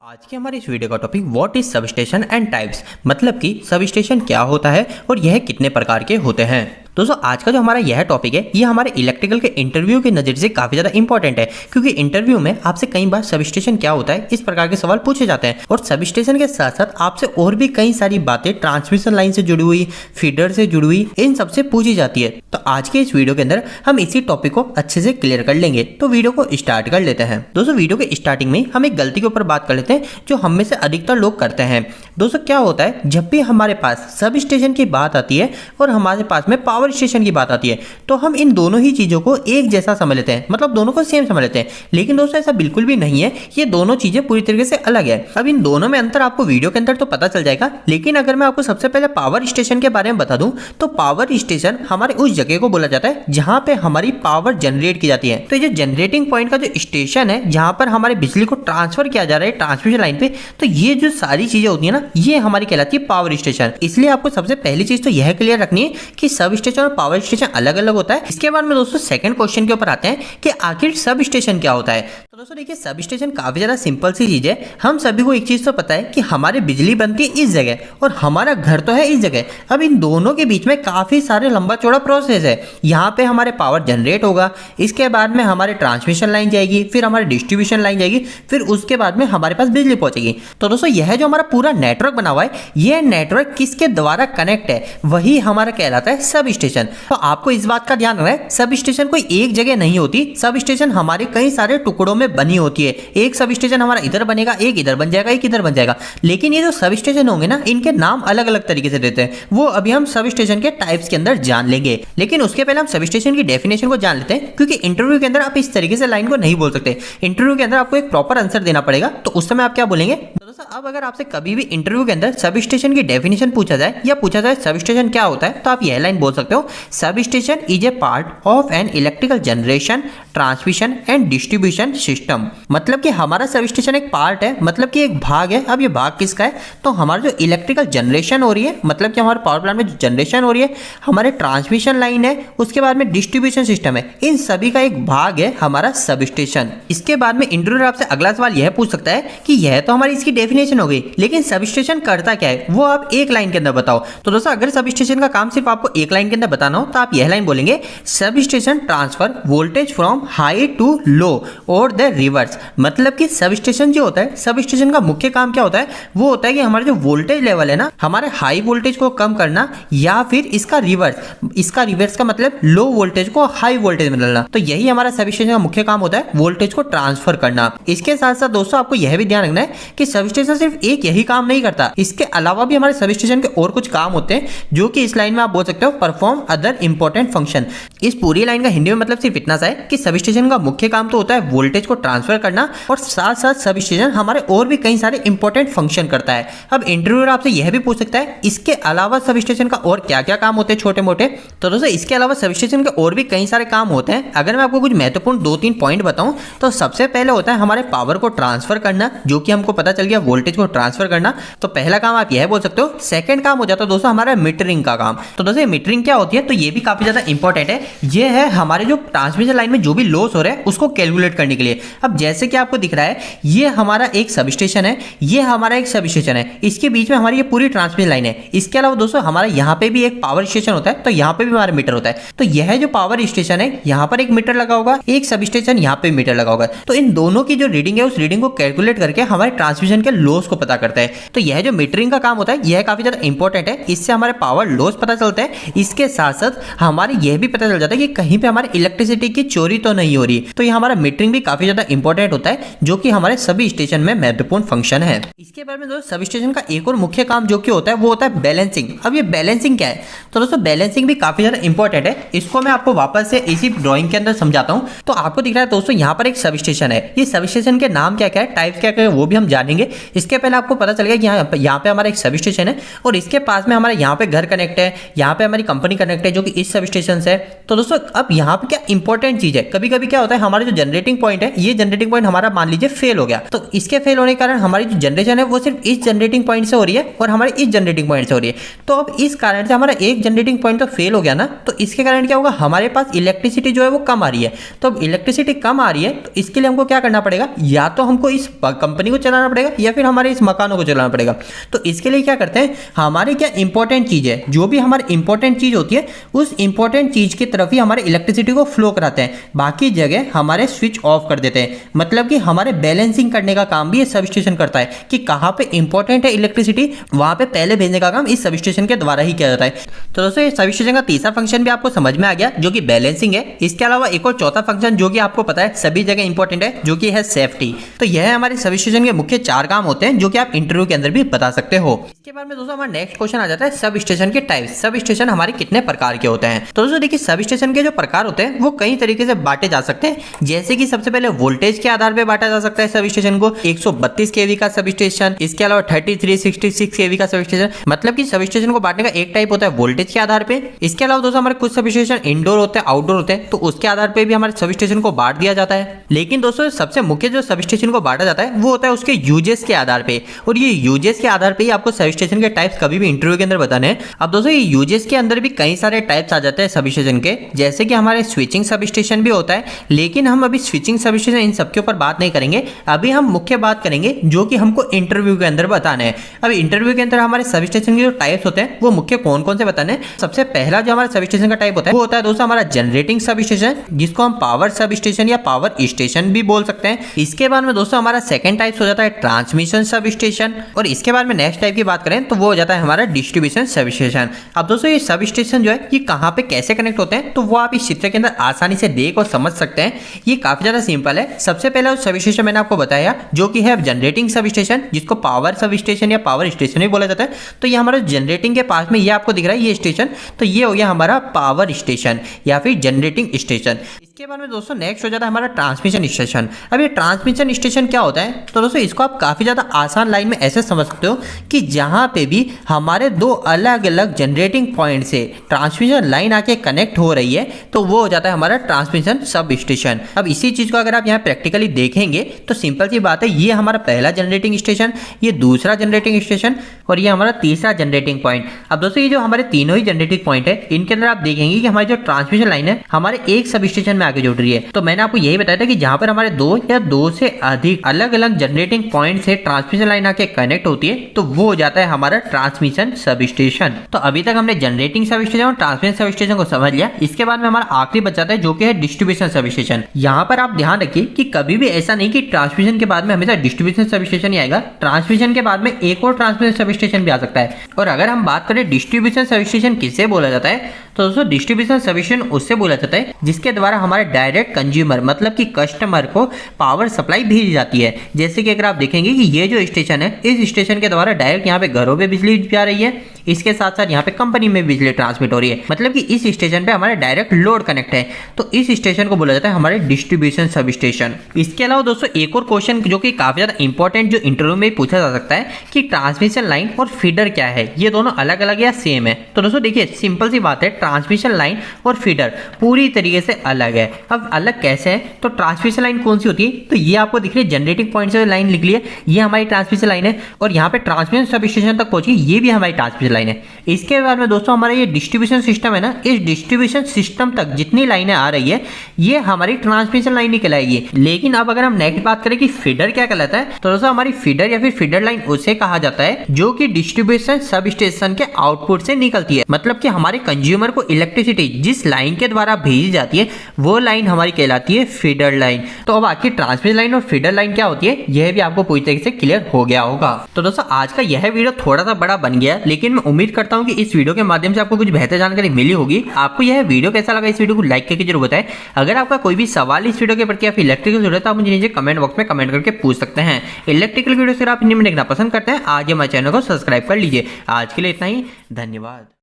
आज के हमारे इस वीडियो का topic what is substation and types, मतलब कि सबस्टेशन क्या होता है और यह कितने प्रकार के होते हैं। दोस्तों आज का जो हमारा यह टॉपिक है ये हमारे इलेक्ट्रिकल के इंटरव्यू के नज़रिए से काफ़ी ज़्यादा इंपॉर्टेंट है, क्योंकि इंटरव्यू में आपसे कई बार सबस्टेशन क्या होता है इस प्रकार के सवाल पूछे जाते हैं और सबस्टेशन के साथ साथ आपसे और भी कई सारी बातें ट्रांसमिशन लाइन से जुड़ी हुई, फीडर से जुड़ी हुई, इन सबसे पूछी जाती है। तो आज के इस वीडियो के अंदर हम इसी टॉपिक को अच्छे से क्लियर कर लेंगे। तो वीडियो को स्टार्ट कर लेते हैं। दोस्तों वीडियो के स्टार्टिंग में हम एक गलती के ऊपर बात कर लेते हैं जो हम में से अधिकतर लोग करते हैं। दोस्तों क्या होता है, जब भी हमारे पास सब स्टेशन की बात आती है और हमारे पास में पावर स्टेशन की बात आती है तो हम इन दोनों ही चीजों को एक जैसा समझ लेते हैं, मतलब दोनों को सेम समझ लेते हैं। लेकिन दोस्तों ऐसा बिल्कुल भी नहीं है, ये दोनों चीजें पूरी तरीके से अलग है। अब इन दोनों में अंतर आपको वीडियो के अंदर तो पता चल जाएगा, लेकिन अगर मैं आपको सबसे पहले पावर स्टेशन के बारे में बता दूं तो पावर स्टेशन हमारे उस जगह को बोला जाता है जहां पे हमारी पावर जनरेट की जाती है। तो ये जनरेटिंग पॉइंट का जो स्टेशन है जहां पर हमारे बिजली को ट्रांसफर किया जा रहा है ट्रांसमिशन लाइन पे, तो ये जो सारी चीजें होती है ना ये हमारी कहलाती है पावर स्टेशन। इसलिए आपको सबसे पहली चीज तो यह क्लियर रखनी है कि सब स्टेशन और पावर स्टेशन अलग अलग होता है। इसके बाद में दोस्तों सेकंड क्वेश्चन के ऊपर आते हैं कि आखिर सब स्टेशन क्या होता है। तो दोस्तों देखिए सब स्टेशन काफी ज्यादा सिंपल सी चीज है। हम सभी को एक चीज तो पता है कि हमारी बिजली बनती है इस जगह और हमारा घर तो है इस जगह। अब इन दोनों के बीच में काफी सारे लंबा चौड़ा प्रोसेस है। यहाँ पे हमारे पावर जनरेट होगा, इसके बाद में हमारे ट्रांसमिशन लाइन जाएगी, फिर हमारी डिस्ट्रीब्यूशन लाइन जाएगी, फिर उसके बाद में हमारे पास बिजली पहुंचेगी। तो दोस्तों यह जो हमारा पूरा नेटवर्क बना हुआ है यह नेटवर्क किसके द्वारा कनेक्ट है, वही हमारा कहलाता है सब स्टेशन। तो आपको इस बात का ध्यान रखना है, सब स्टेशन कोई एक जगह नहीं होती, सब स्टेशन हमारे कई सारे टुकड़ों में बनी होती है। एक सब स्टेशन हमारा इधर बनेगा, एक इधर बन जाएगा, एक इधर बन जाएगा। लेकिन ये जो सब स्टेशन होंगे ना इनके नाम अलग अलग तरीके से देते हैं, वो अभी हम सब स्टेशन के टाइप्स के अंदर जान लेंगे। लेकिन उसके पहले हम सब स्टेशन की डेफिनेशन को जान लेते हैं, क्योंकि इंटरव्यू के अंदर आप इस तरीके से लाइन को नहीं बोल सकते। इंटरव्यू के अंदर आपको एक प्रॉपर आंसर देना पड़ेगा, तो उस समय आप क्या बोलेंगे। तो दोस्तों अब अगर आपसे कभी भी इंटरव्यू के अंदर सब स्टेशन की डेफिनेशन पूछा जाए या पूछा जाए सब स्टेशन क्या होता है, तो आप यह लाइन बोल सकते हो, sub station is a part of an electrical generation, transmission and distribution system. मतलब कि हमारा सब स्टेशन एक पार्ट है, मतलब कि एक भाग है। अब ये भाग किसका है, तो हमारा जो इलेक्ट्रिकल जनरेशन हो रही है, मतलब कि हमारे पावर प्लांट में जो जनरेशन हो रही है, हमारे ट्रांसमिशन लाइन है, उसके बाद में डिस्ट्रीब्यूशन सिस्टम है, इन सभी का एक भाग है हमारा सब स्टेशन। इसके बाद में इंटरव्यूअर आपसे अगला सवाल यह पूछ सकता है कि यह तो हमारी इसकी डेफिनेशन हो गई, लेकिन सब स्टेशन करता क्या है वो आप एक लाइन के अंदर बताओ। तो दोस्तों अगर सब स्टेशन का काम सिर्फ आपको एक लाइन के अंदर बताना हो तो आप यह लाइन बोलेंगे, substation transfer voltage from high to low और द रिवर्स। मतलब कि सब स्टेशन जो होता है, सब स्टेशन का मुख्य काम क्या होता है, वो होता है कि हमारा जो वोल्टेज लेवल है ना, हमारे हाई वोल्टेज को कम करना या फिर इसका रिवर्स का मतलब लो वोल्टेज को हाई वोल्टेज में डालना। तो यही हमारा सब स्टेशन का मुख्य काम होता है, वोल्टेज को ट्रांसफर करना। इसके साथ साथ दोस्तों आपको यह भी ध्यान रखना है कि सब स्टेशन सिर्फ एक यही काम नहीं करता, इसके अलावा भी हमारे सब स्टेशन के और कुछ काम होते हैं जो कि इस लाइन में आप बोल सकते हो परफॉर्म अदर इंपॉर्टेंट फंक्शन। इस पूरी लाइन का हिंदी में मतलब सिर्फ इतना सा है कि सब स्टेशन का मुख्य काम तो होता है वोल्टेज को ट्रांसफर करना, और साथ साथ सब स्टेशन हमारे और भी कई सारे इंपॉर्टेंट फंक्शन करता है। अब इंटरव्यूअर आपसे यह भी पूछ सकता है इसके अलावा सब स्टेशन का और क्या क्या काम होते हैं छोटे मोटे। तो दोस्तों इसके अलावा सब स्टेशन के और भी कई सारे काम होते हैं। अगर मैं आपको कुछ महत्वपूर्ण 2-3 पॉइंट बताऊं तो सबसे पहले होता है हमारे पावर को ट्रांसफर करना, जो कि हमको पता चल गया वोल्टेज को ट्रांसफर करना। तो पहला काम आप यह बोल सकते हो। सेकंड काम हो जाता है दोस्तों हमारा मीटरिंग का काम। तो दोस्तों मीटरिंग क्या होती है, तो ये भी काफी ज्यादा इंपॉर्टेंट है। ये है हमारे जो ट्रांसमिशन लाइन में जो भी लॉस हो रहा है उसको कैलकुलेट करने के लिए। अब जैसे कि आपको दिख रहा है ये हमारा एक सब स्टेशन है, ये हमारा एक सब स्टेशन है, इसके बीच में हमारी ये पूरी ट्रांसमिशन लाइन है। इसके अलावा दोस्तों हमारा यहाँ पे भी एक पावर स्टेशन होता है, तो यहाँ पे भी हमारा मीटर होता है। तो यह जो पावर स्टेशन है यहाँ पर एक मीटर लगा होगा, एक सब स्टेशन यहाँ पे मीटर लगा होगा। तो इन दोनों की जो रीडिंग है उस रीडिंग को कैलकुलेट करके हमारे ट्रांसमिशन के लॉस को पता करता है। तो यह जो मीटरिंग का काम होता है यह काफी ज्यादा इंपॉर्टेंट है, इससे हमारे पावर लॉस पता चलता है। इसके साथ साथ हमारे यह भी पता चल जाता है कि कहीं पे हमारे इलेक्ट्रिसिटी की चोरी तो नहीं हो रही। तो ये हमारा मीटरिंग भी काफी ज्यादा इंपॉर्टेंट होता है, जो कि हमारे सभी स्टेशन में महत्वपूर्ण फंक्शन है। इसके बाद में दोस्तों सब स्टेशन का एक और मुख्य काम जो कि होता है वो होता है बैलेंसिंग। अब ये बैलेंसिंग क्या है, तो दोस्तों बैलेंसिंग भी काफी ज्यादा इंपॉर्टेंट है। इसको मैं आपको वापस से इसी ड्राइंग के अंदर समझाता हूँ। तो आपको दिख रहा है दोस्तों यहाँ पर एक सब स्टेशन है, ये सब स्टेशन के नाम क्या क्या है, टाइप क्या क्या है वो भी हम जानेंगे। इसके पहले आपको पता चल गया कि यहाँ पे हमारा एक सब स्टेशन है और इसके पास में हमारे यहाँ पे घर कनेक्ट है, यहाँ पे हमारी कंपनी कनेक्ट है जो कि इस सब स्टेशन से है। तो दोस्तों अब यहाँ पे क्या इंपॉर्टेंट चीज है, कभी कभी क्या होता है हमारा जो जनरेटिंग पॉइंट है, ये जनरेटिंग पॉइंट हमारा मान लीजिए फेल हो गया, तो इसके फेल होने के कारण हमारी जो जनरेशन है वो सिर्फ इस जनरेटिंग पॉइंट से हो रही है और हमारे इस जनरेटिंग पॉइंट से हो रही है। तो अब इस कारण से हमारा एक जनरेटिंग पॉइंट तो फेल हो गया ना, तो इसके कारण क्या होगा, हमारे पास इलेक्ट्रिसिटी जो है वो कम आ रही है। तो अब इलेक्ट्रिसिटी कम आ रही है तो इसके लिए हमको क्या करना पड़ेगा, या तो हमको इस कंपनी को चलाना पड़ेगा या फिर हमारे इस मकानों को चलाना पड़ेगा। तो इसके लिए क्या करते हैं, हमारे क्या इंपॉर्टेंट चीज है, जो भी हमारी इंपॉर्टेंट चीज होती है उस इंपॉर्टेंट चीज की तरफ ही हमारे इलेक्ट्रिसिटी को फ्लो कराते हैं, बाकी जगह हमारे स्विच ऑफ कर देते हैं। मतलब कि हमारे बैलेंसिंग करने का काम भी ये सब स्टेशन करता है कि कहां पे इंपॉर्टेंट है इलेक्ट्रिसिटी, वहां पे पहले भेजने का काम इस सब स्टेशन के द्वारा ही किया जाता है। तो दोस्तों ये सब स्टेशन का तीसरा फंक्शन भी आपको समझ में आ गया जो कि बैलेंसिंग है। इसके अलावा एक और चौथा फंक्शन जो कि आपको पता है सभी जगह इंपॉर्टेंट है, जो कि है सेफ्टी। तो यह हमारे सब स्टेशन के मुख्य 4 काम होते हैं जो कि आप इंटरव्यू के अंदर भी बता सकते हो। इसके बाद में दोस्तों हमारा नेक्स्ट क्वेश्चन आ जाता है सब स्टेशन के टाइप, सब स्टेशन हमारे कितने प्रकार के होते हैं। तो दोस्तों देखिए सब स्टेशन के जो प्रकार होते हैं वो कई तरीके से बांटे जा सकते हैं, जैसे कि सबसे पहले वोल्टेज के आधार पर बांटा जा सकता है सब स्टेशन को, 132 केवी का सब स्टेशन, इसके अलावा 3366 केवी का सब स्टेशन। मतलब कि सब स्टेशन को बांटने का एक टाइप होता है वोल्टेज के आधार पे। इसके अलावा दोस्तों हमारे कुछ सब स्टेशन इंडोर होते हैं, आउटडोर होते हैं, तो उसके आधार पे भी हमारे सब स्टेशन को बांट दिया जाता है। लेकिन दोस्तों सबसे मुख्य जो सब स्टेशन को बांटा जाता है वो होता है उसके यूजेस के आधार पे, और ये यूजेस के आधार पे ही आपको सब स्टेशन के टाइप्स कभी भी इंटरव्यू के अंदर बताने हैं। अब दोस्तों ये यूजेस के अंदर भी कई सारे टाइप्स आ जाते हैं सब स्टेशन के, जैसे कि हमारे स्विचिंग सब स्टेशन भी होता है, लेकिन हम अभी स्विचिंग सब स्टेशन इन सब के ऊपर बात नहीं करेंगे। अभी हम मुख्य बात करेंगे जो कि हमको इंटरव्यू के अंदर बताने हैं। अभी इंटरव्यू के अंदर हमारे सब स्टेशन के जो टाइप्स होते हैं वो मुख्य कौन कौन से बताने हैं। सबसे पहला जो हमारा सब स्टेशन का टाइप होता है वो होता है दोस्तों हमारा जनरेटिंग सब स्टेशन, जिसको हम पावर सब स्टेशन या पावर स्टेशन भी बोल सकते हैं। इसके बाद में दोस्तों हमारा सेकंड टाइप हो जाता है ट्रांसमिशन सब स्टेशन, और इसके बाद में नेक्स्ट टाइप की बात करें तो वो हो जाता है हमारा डिस्ट्रीब्यूशन सब स्टेशन। अब दोस्तों ये सब स्टेशन जो है ये कहां पे कैसे कनेक्ट होते हैं तो वो आप इस चित्र के अंदर आसानी से देख और समझ सकते हैं। ये काफी ज्यादा सिंपल है। सबसे पहले सब स्टेशन मैंने आपको बताया जो कि है जनरेटिंग सब स्टेशन, जिसको पावर सब स्टेशन या पावर स्टेशन भी बोला जाता है। तो ये हमारा जनरेटिंग के पास में ये आपको दिख रहा है ये स्टेशन, तो ये हो गया हमारा पावर स्टेशन या फिर जनरेटिंग स्टेशन। इसके बाद में दोस्तों नेक्स्ट हो जाता है हमारा ट्रांसमिशन स्टेशन। अब ये ट्रांसमिशन स्टेशन क्या होता है तो दोस्तों इसको आप काफी ज्यादा आसान लाइन में ऐसे समझ सकते हो कि जहां पे भी हमारे दो अलग अलग जनरेटिंग पॉइंट से ट्रांसमिशन लाइन आके कनेक्ट हो रही है तो वो हो जाता है हमारा ट्रांसमिशन सब स्टेशन। अब इसी चीज को अगर आप यहाँ प्रैक्टिकली देखेंगे तो सिंपल सी बात है, ये हमारा पहला जनरेटिंग स्टेशन, ये दूसरा जनरेटिंग स्टेशन और ये हमारा तीसरा जनरेटिंग पॉइंट। अब दोस्तों ये जो हमारे तीनों ही जनरेटिंग पॉइंट है इनके अंदर आप देखेंगे कि हमारी जो ट्रांसमिशन लाइन है हमारे एक सब स्टेशन में आगे जुड़ रही है। तो मैंने आपको यही बताया था कि जहां पर हमारे दो या दो से अधिक अलग अलग जनरेटिंग पॉइंट से ट्रांसमिशन लाइन आके कनेक्ट होती है तो वो हो जाता है हमारा ट्रांसमिशन सब स्टेशन। तो अभी तक हमने जनरेटिंग सब स्टेशन और ट्रांसमिशन सब स्टेशन को समझ लिया। इसके बाद में हमारा आखिरी बच जाता है जो कि है डिस्ट्रीब्यूशन सब स्टेशन। यहाँ पर आप ध्यान रखिए कि कभी भी ऐसा नहीं कि ट्रांसमिशन के बाद में हमेशा डिस्ट्रीब्यूशन सब स्टेशन ही आएगा, ट्रांसमिशन के बाद में एक और ट्रांसमिशन सब स्टेशन भी आ सकता है। और अगर हम बात करें डिस्ट्रीब्यूशन सब स्टेशन किससे बोला जाता है तो दोस्तों डिस्ट्रीब्यूशन सब स्टेशन उससे बोला जाता है जिसके द्वारा हमारे डायरेक्ट कंज्यूमर मतलब कि कस्टमर को पावर सप्लाई भेजी जाती है। जैसे कि अगर आप देखेंगे कि ये जो स्टेशन है इस स्टेशन के द्वारा डायरेक्ट यहाँ पे घरों पे बिजली जा रही है, इसके साथ साथ यहाँ पे कंपनी में बिजली ट्रांसमिट हो रही है। मतलब कि इस स्टेशन पे हमारे डायरेक्ट लोड कनेक्ट है, तो इस स्टेशन को बोला जाता है हमारे डिस्ट्रीब्यूशन सब स्टेशन। इसके अलावा दोस्तों एक और क्वेश्चन जो कि काफी ज्यादा इंपॉर्टेंट जो इंटरव्यू में पूछा जा सकता है कि ट्रांसमिशन लाइन और फीडर क्या है, ये दोनों अलग अलग या सेम है। तो दोस्तों देखिए सिंपल सी बात है, ट्रांसमिशन लाइन और फीडर पूरी तरीके से अलग है। अब अलग कैसे है तो ट्रांसमिशन लाइन कौन सी होती है तो ये आपको दिख रही है जनरेटिंग पॉइंट से लाइन लिख ली है, ये हमारी ट्रांसमिशन लाइन है और यहाँ पे ट्रांसमिशन सब स्टेशन तक पहुंची ये भी हमारी ट्रांसमिशन लाइन है। इसके बाद में दोस्तों हमारा ये डिस्ट्रीब्यूशन सिस्टम है ना, इस डिस्ट्रीब्यूशन सिस्टम तक जितनी लाइनें आ रही है ये हमारी ट्रांसमिशन लाइन ही कहलाएगी। लेकिन अब अगर हम नेक्स्ट बात करें कि फीडर क्या कहलाता है तो दोस्तों हमारी फीडर या फिर फीडर लाइन उसे कहा जाता है जो कि डिस्ट्रीब्यूशन सब स्टेशन के आउटपुट से निकलती है। मतलब कि हमारे कंज्यूमर को इलेक्ट्रिसिटी जिस लाइन के द्वारा भेजी जाती है वो लाइन हमारी कहलाती है फीडर लाइन। तो अब आखिर ट्रांसमिशन लाइन और फीडर लाइन क्या होती है यह भी आपको पूरी तरीके से क्लियर हो गया होगा। तो दोस्तों आज का यह वीडियो थोड़ा सा बड़ा बन गया, लेकिन मैं उम्मीद करता हूं कि इस वीडियो के माध्यम से आपको कुछ बेहतर जानकारी मिली होगी। आपको यह वीडियो कैसा लगा, इस वीडियो को लाइक करके जरूर बताएं। अगर आपका कोई भी सवाल इस वीडियो के प्रति या फिर इलेक्ट्रिकल जरूरत है आप मुझे नीचे कमेंट बॉक्स में कमेंट करके पूछ सकते हैं। इलेक्ट्रिकल वीडियो अगर आप देखना पसंद करते हैं आज हमारे चैनल को सब्सक्राइब कर लीजिए। आज के लिए इतना ही, धन्यवाद।